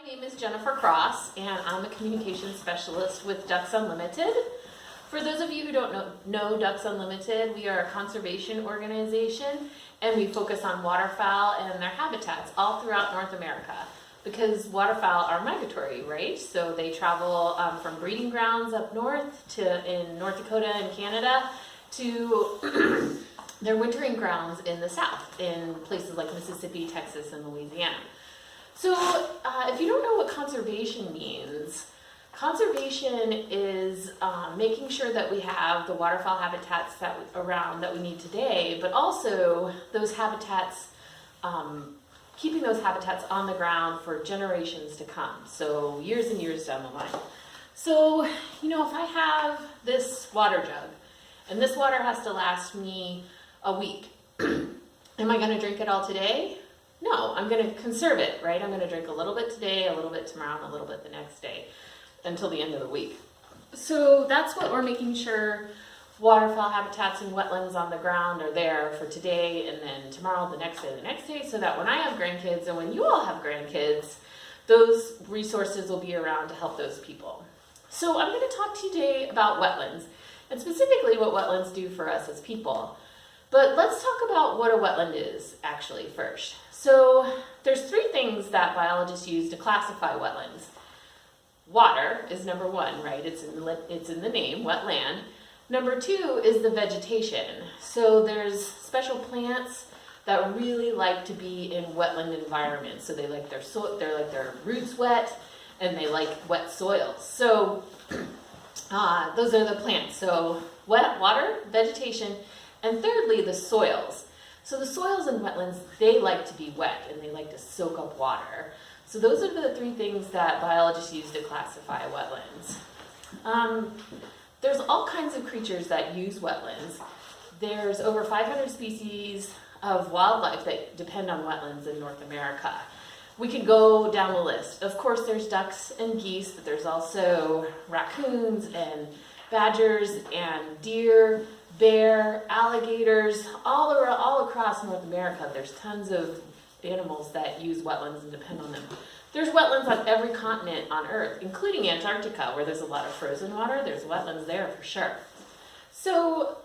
name is Jennifer Cross, and I'm a communications specialist with Ducks Unlimited. For those of you who don't know Ducks Unlimited, we are a conservation organization, and we focus on waterfowl and their habitats all throughout North America. Because waterfowl are migratory, right? So they travel from breeding grounds up north to in North Dakota and Canada to their wintering grounds in the south, in places like Mississippi, Texas, and Louisiana. So if you don't know what conservation means, conservation is making sure that we have the waterfowl habitats around that we need today, but also those habitats, keeping those habitats on the ground for generations to come, so years and years down the line. So, you know, if I have this water jug, and this water has to last me a week, am I going to drink it all today? No, I'm going to conserve it, right? I'm going to drink a little bit today, a little bit tomorrow, and a little bit the next day until the end of the week. So that's what we're making sure waterfowl habitats and wetlands on the ground are there for today, and then tomorrow, the next day, so that when I have grandkids and when you all have grandkids, those resources will be around to help those people. So I'm going to talk to you today about wetlands, and specifically what wetlands do for us as people. But let's talk about what a wetland is actually first. So there's three things that biologists use to classify wetlands. Water is number one, right? It's in the name, wetland. Number two is the vegetation. So there's special plants that really like to be in wetland environments. So they like their roots wet, and they like wet soils. So those are the plants. So wet, water, vegetation, and thirdly, the soils. So the soils in wetlands, they like to be wet, and they like to soak up water. So those are the three things that biologists use to classify wetlands. There's all kinds of creatures that use wetlands. There's over 500 species of wildlife that depend on wetlands in North America. We could go down the list. Of course, there's ducks and geese, but there's also raccoons and badgers and deer, bear, alligators, all across North America. There's tons of animals that use wetlands and depend on them. There's wetlands on every continent on Earth, including Antarctica, where there's a lot of frozen water. There's wetlands there for sure. So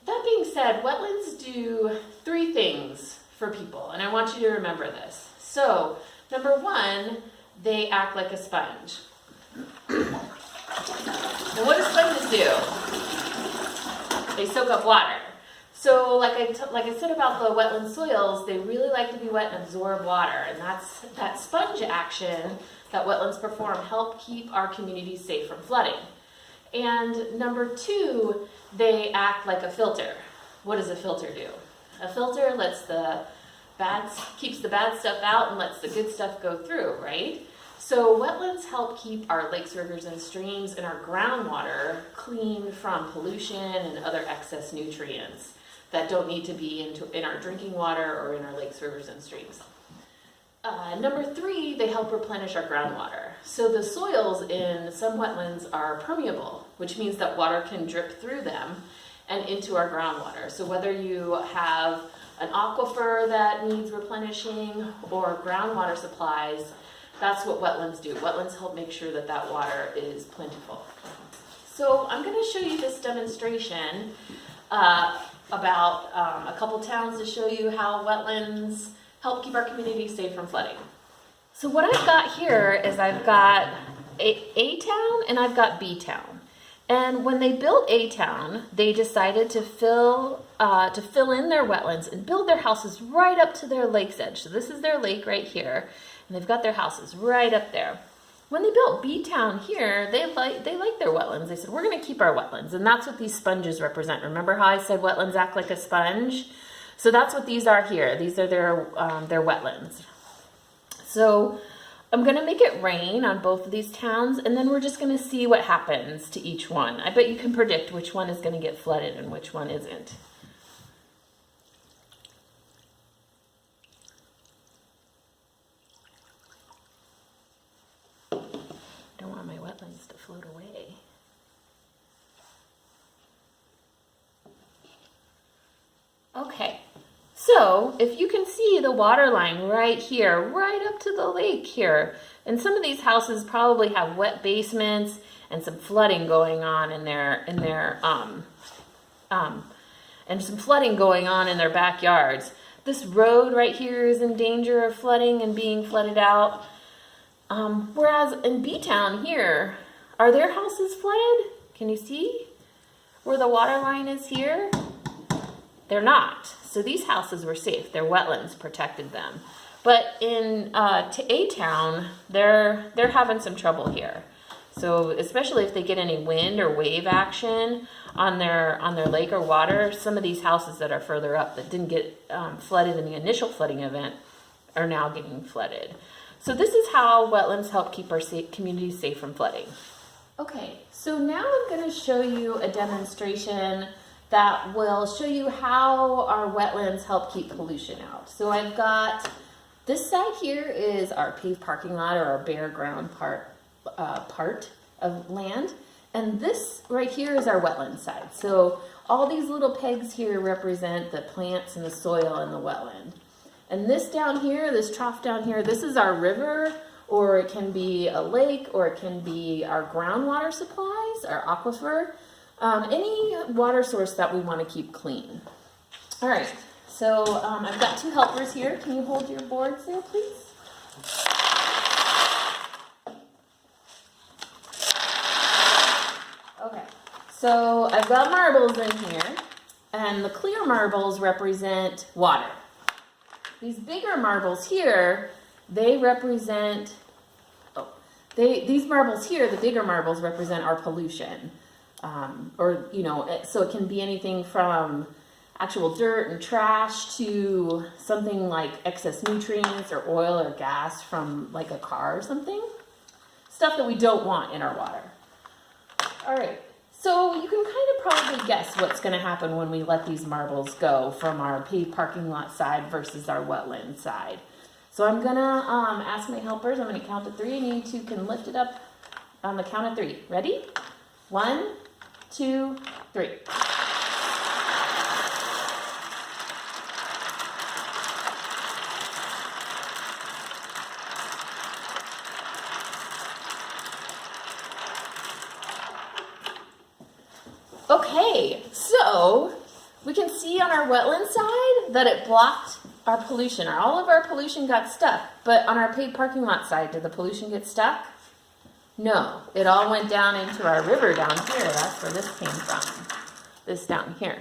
that being said, wetlands do three things for people, and I want you to remember this. So number one, they act like a sponge. And what do sponges do? They soak up water. So like I said about the wetland soils, they really like to be wet and absorb water. And that's that sponge action that wetlands perform help keep our communities safe from flooding. And number two, they act like a filter. What does a filter do? A filter keeps the bad stuff out and lets the good stuff go through, right? So wetlands help keep our lakes, rivers, and streams and our groundwater clean from pollution and other excess nutrients that don't need to be in our drinking water or in our lakes, rivers, and streams. Number three, they help replenish our groundwater. So the soils in some wetlands are permeable, which means that water can drip through them and into our groundwater. So whether you have an aquifer that needs replenishing or groundwater supplies, that's what wetlands do. Wetlands help make sure that that water is plentiful. So I'm going to show you this demonstration about a couple towns to show you how wetlands help keep our community safe from flooding. So what I've got here is I've got A town and I've got B town. And when they built A town, they decided to fill in their wetlands and build their houses right up to their lake's edge. So this is their lake right here, and they've got their houses right up there. When they built B town here, they like their wetlands. They said, we're going to keep our wetlands, and that's what these sponges represent. Remember how I said wetlands act like a sponge? So that's what these are here. These are their wetlands. So I'm going to make it rain on both of these towns, and then we're just going to see what happens to each one. I bet you can predict which one is going to get flooded and which one isn't. Don't want my wetlands to float away. Okay, So if you can see the water line right here, right up to the lake here, and some of these houses probably have wet basements and some flooding going on in their and some flooding going on in their backyards. This road right here is in danger of flooding and being flooded out. Whereas in B-Town here, are their houses flooded? Can you see where the water line is here? They're not. So these houses were safe. Their wetlands protected them. But in A-Town, they're having some trouble here. So especially if they get any wind or wave action on their lake or water, some of these houses that are further up that didn't get flooded in the initial flooding event are now getting flooded. So this is how wetlands help keep our communities safe from flooding. Okay, so now I'm going to show you a demonstration that will show you how our wetlands help keep pollution out. So I've got this side here is our paved parking lot or our bare ground part of land. And this right here is our wetland side. So all these little pegs here represent the plants and the soil in the wetland. And this down here, this trough down here, this is our river, or it can be a lake, or it can be our groundwater supplies, our aquifer, any water source that we want to keep clean. All right, so I've got two helpers here. Can you hold your boards there, please? Okay, so I've got marbles in here, and the clear marbles represent water. These bigger marbles here, they represent, these marbles here, the bigger marbles represent our pollution. So it can be anything from actual dirt and trash to something like excess nutrients or oil or gas from like a car or something. Stuff that we don't want in our water. All right, so you can kind of probably guess what's going to happen when we let these marbles go from our paved parking lot side versus our wetland side. So I'm going to ask my helpers, I'm going to count to 3, and you two can lift it up on the count of 3. Ready? 1, 2, 3. Okay, so we can see on our wetland side that it blocked our pollution. All of our pollution got stuck, but on our paved parking lot side, did the pollution get stuck? No, it all went down into our river down here. That's where this came from, this down here.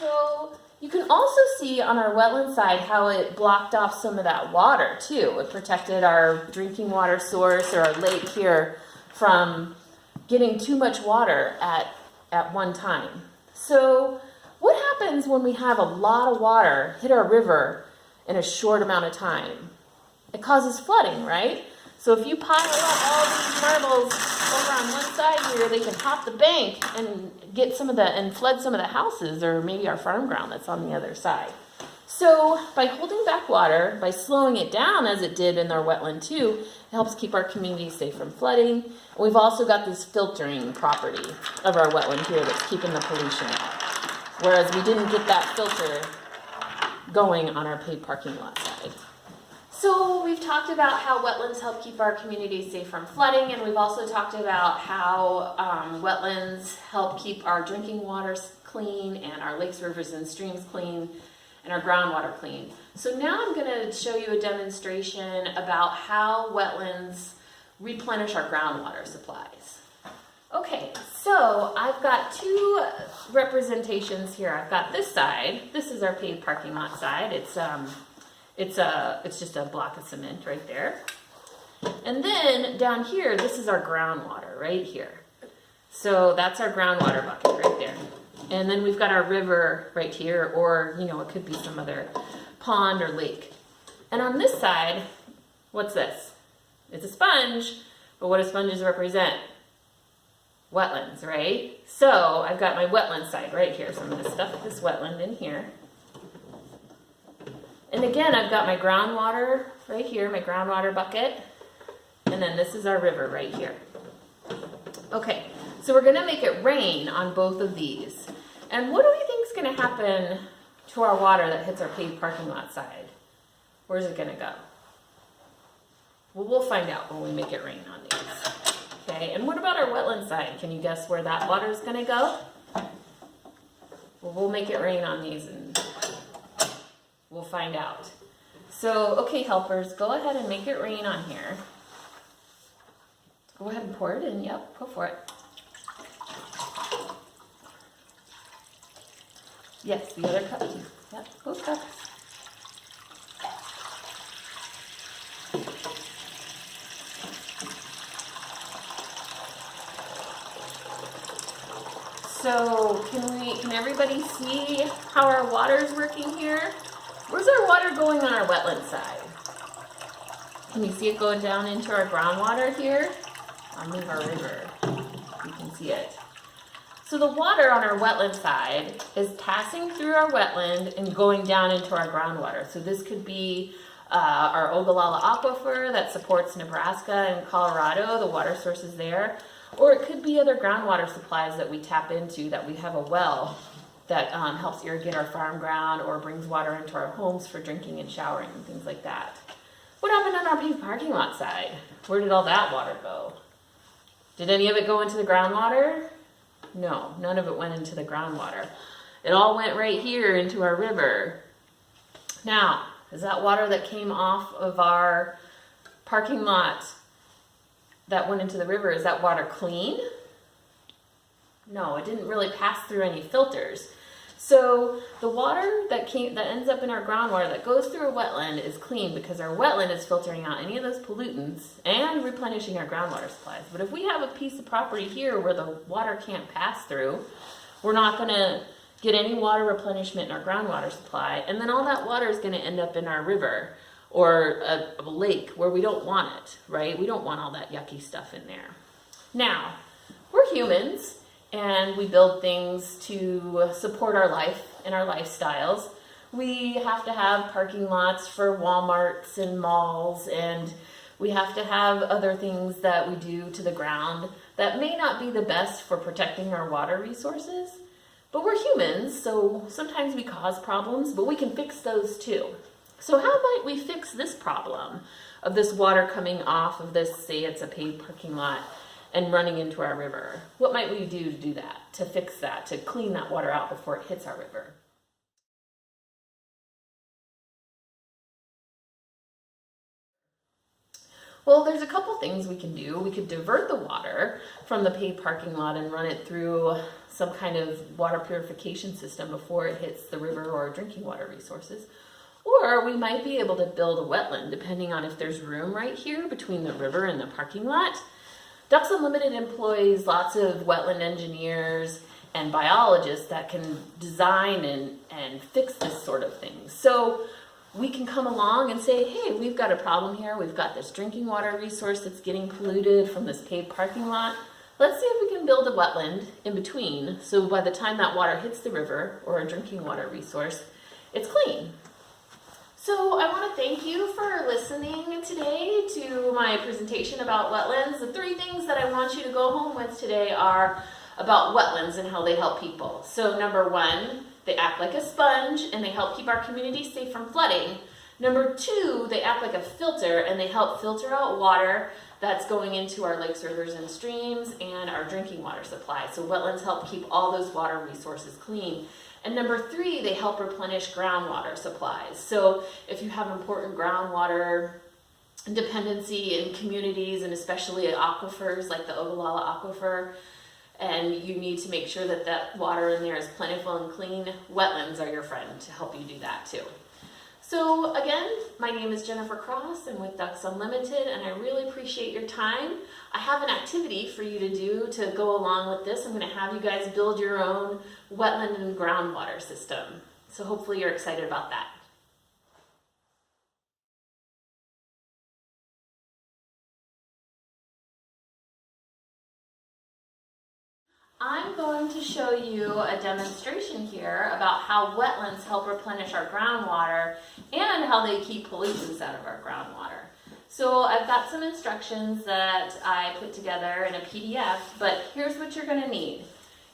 So you can also see on our wetland side how it blocked off some of that water too. It protected our drinking water source or our lake here from getting too much water at one time. So what happens when we have a lot of water hit our river in a short amount of time? It causes flooding, right? So if you pile up all these marbles over on one side here, they can hop the bank and get and flood some of the houses or maybe our farm ground that's on the other side. So by holding back water, by slowing it down as it did in our wetland too, it helps keep our community safe from flooding. And we've also got this filtering property of our wetland here that's keeping the pollution out. Whereas we didn't get that filter going on our paved parking lot side. So we've talked about how wetlands help keep our communities safe from flooding, and we've also talked about how wetlands help keep our drinking water clean and our lakes, rivers, and streams clean and our groundwater clean. So now I'm going to show you a demonstration about how wetlands replenish our groundwater supplies. Okay, so I've got two representations here. I've got this side. This is our paved parking lot side. It's just a block of cement right there. And then down here, this is our groundwater right here. So that's our groundwater bucket right there. And then we've got our river right here, or it could be some other pond or lake. And on this side, what's this? It's a sponge, but what do sponges represent? Wetlands, right? So I've got my wetland side right here. So I'm going to stuff this wetland in here. And again, I've got my groundwater right here, my groundwater bucket. And then this is our river right here. Okay, so we're going to make it rain on both of these. And what do we think is going to happen to our water that hits our paved parking lot side, where's it gonna go? Well, we'll find out when we make it rain on these. Okay, and what about our wetland side? Can you guess where that water is gonna go? Well, we'll make it rain on these and we'll find out. So, okay, helpers, go ahead and make it rain on here. Go ahead and pour it in. Yep, go for it. Yes, the other cup too. Yep, both cups. So can everybody see how our water is working here? Where's our water going on our wetland side? Can you see it going down into our groundwater here? I'll move our river. You can see it. So the water on our wetland side is passing through our wetland and going down into our groundwater. So this could be our Ogallala Aquifer that supports Nebraska and Colorado, the water sources there. Or it could be other groundwater supplies that we tap into, that we have a well that helps irrigate our farm ground or brings water into our homes for drinking and showering and things like that. What happened on our paved parking lot side? Where did all that water go? Did any of it go into the groundwater? No, none of it went into the groundwater. It all went right here into our river. Now, is that water that came off of our parking lot that went into the river, is that water clean? No, it didn't really pass through any filters. So the water that ends up in our groundwater that goes through a wetland is clean because our wetland is filtering out any of those pollutants and replenishing our groundwater supplies. But if we have a piece of property here where the water can't pass through, we're not going to get any water replenishment in our groundwater supply, and then all that water is going to end up in our river or a lake where we don't want it, right? We don't want all that yucky stuff in there. Now, we're humans, and we build things to support our life and our lifestyles. We have to have parking lots for Walmarts and malls, and we have to have other things that we do to the ground that may not be the best for protecting our water resources. But we're humans, so sometimes we cause problems, but we can fix those too. So how might we fix this problem of this water coming off of this, say it's a paved parking lot, and running into our river? What might we do that, to fix that, to clean that water out before it hits our river? Well, there's a couple things we can do. We could divert the water from the paved parking lot and run it through some kind of water purification system before it hits the river or drinking water resources. Or we might be able to build a wetland, depending on if there's room right here between the river and the parking lot. Ducks Unlimited employs lots of wetland engineers and biologists that can design and fix this sort of thing. So we can come along and say, hey, we've got a problem here. We've got this drinking water resource that's getting polluted from this paved parking lot. Let's see if we can build a wetland in between, so by the time that water hits the river or a drinking water resource, it's clean. So I want to thank you for listening today to my presentation about wetlands. The 3 things that I want you to go home with today are about wetlands and how they help people. So number 1, they act like a sponge and they help keep our communities safe from flooding. Number 2, they act like a filter and they help filter out water that's going into our lakes, rivers, and streams and our drinking water supply. So wetlands help keep all those water resources clean. And number 3, they help replenish groundwater supplies. So if you have important groundwater dependency in communities, and especially aquifers like the Ogallala Aquifer, and you need to make sure that that water in there is plentiful and clean, wetlands are your friend to help you do that too. So again, my name is Jennifer Cross. I'm with Ducks Unlimited, and I really appreciate your time. I have an activity for you to do to go along with this. I'm going to have you guys build your own wetland and groundwater system. So hopefully you're excited about that. I'm going to show you a demonstration here about how wetlands help replenish our groundwater and how they keep pollutants out of our groundwater. So I've got some instructions that I put together in a PDF, but here's what you're going to need.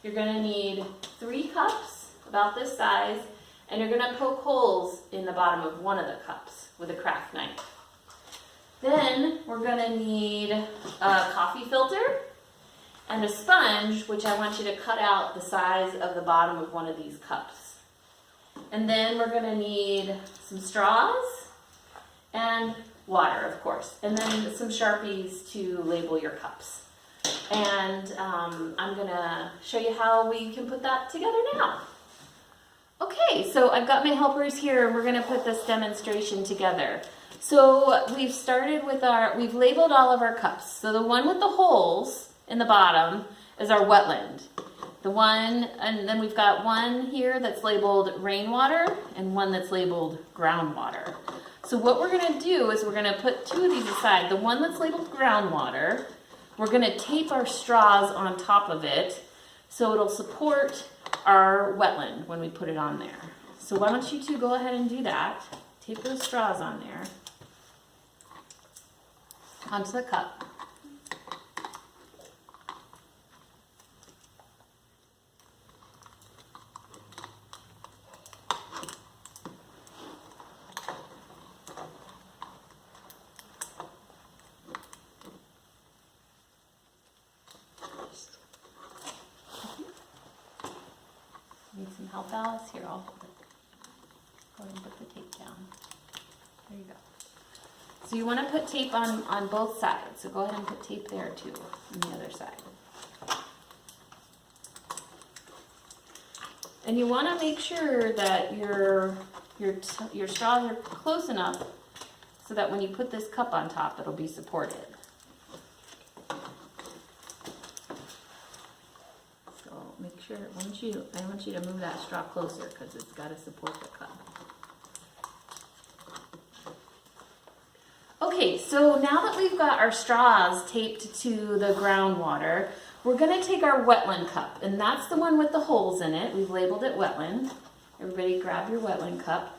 You're going to need 3 cups, about this size, And you're gonna poke holes in the bottom of one of the cups with a craft knife. Then we're gonna need a coffee filter and a sponge, which I want you to cut out the size of the bottom of one of these cups. And then we're gonna need some straws and water, of course, and then some Sharpies to label your cups. And I'm gonna show you how we can put that together now. Okay, so I've got my helpers here and we're gonna put this demonstration together. So we've started with we've labeled all of our cups. So the one with the holes in the bottom is our wetland. And then we've got one here that's labeled rainwater and one that's labeled groundwater. So what we're gonna do is we're gonna put two of these aside. The one that's labeled groundwater, we're gonna tape our straws on top of it so it'll support our wetland when we put it on there. So why don't you two go ahead and do that. Tape those straws on there, onto the cup. Need some help, Alice? Here, I'll go ahead and put the tape down. There you go. So you want to put tape on both sides. So go ahead and put tape there too, on the other side. And you want to make sure that your straws are close enough so that when you put this cup on top, it'll be supported. Make sure, I want you to move that straw closer because it's got to support the cup. Okay, so now that we've got our straws taped to the groundwater, we're going to take our wetland cup, and that's the one with the holes in it. We've labeled it wetland. Everybody grab your wetland cup.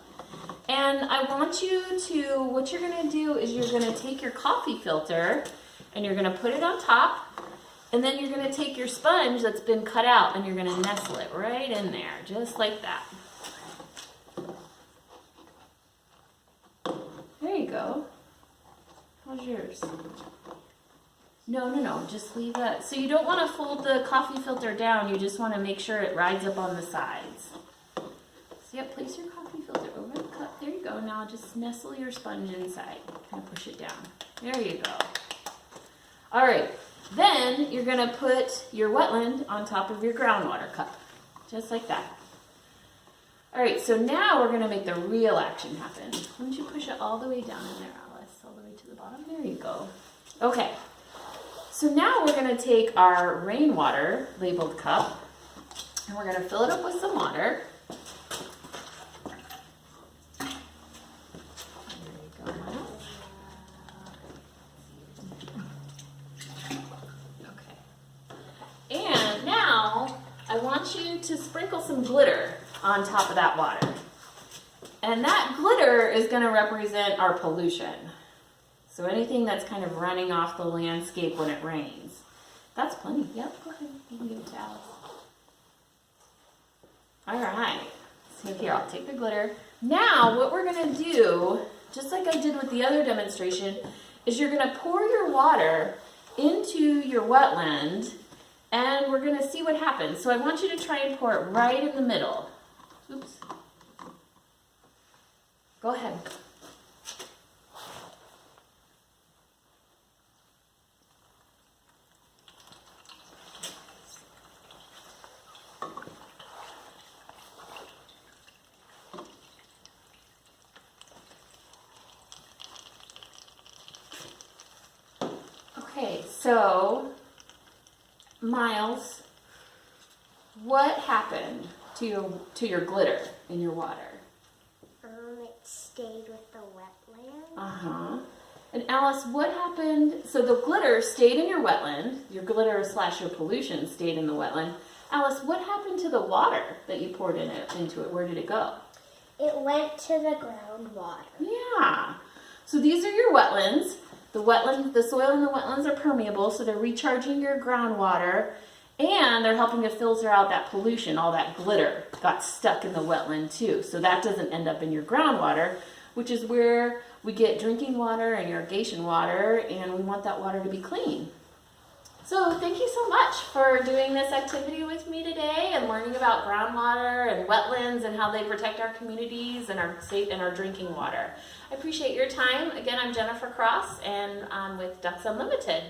And I want you to, what you're going to do is you're going to take your coffee filter and you're going to put it on top. And then you're going to take your sponge that's been cut out and you're going to nestle it right in there, just like that. There you go. How's yours? No, just leave that. So you don't want to fold the coffee filter down, you just want to make sure it rides up on the sides. So yep, place your coffee filter over the cup. There you go. Now just nestle your sponge inside. Kind of push it down. There you go. All right. Then you're going to put your wetland on top of your groundwater cup, just like that. All right, so now we're going to make the real action happen. Why don't you push it all the way down in there, Alice, all the way to the bottom? There you go. Okay, so now we're going to take our rainwater labeled cup, and we're going to fill it up with some water. I want you to sprinkle some glitter on top of that water. And that glitter is going to represent our pollution. So anything that's kind of running off the landscape when it rains. That's plenty. Yep, go ahead. You can give it to Alice. All right. So here, I'll take the glitter. Now, what we're going to do, just like I did with the other demonstration, is you're going to pour your water into your wetland. And we're going to see what happens. So I want you to try and pour it right in the middle. Oops. Go ahead. Okay, so Miles, what happened to your glitter in your water? It stayed with the wetland. Uh-huh. And Alice, what happened? So the glitter stayed in your wetland. Your glitter / your pollution stayed in the wetland. Alice, what happened to the water that you poured into it? Where did it go? It went to the groundwater. Yeah. So these are your wetlands. The soil in the wetlands are permeable, so they're recharging your groundwater. And they're helping to filter out that pollution, all that glitter got stuck in the wetland too. So that doesn't end up in your groundwater, which is where we get drinking water and irrigation water, and we want that water to be clean. So thank you so much for doing this activity with me today and learning about groundwater and wetlands and how they protect our communities and our state and our drinking water. I appreciate your time. Again, I'm Jennifer Cross, and I'm with Ducks Unlimited.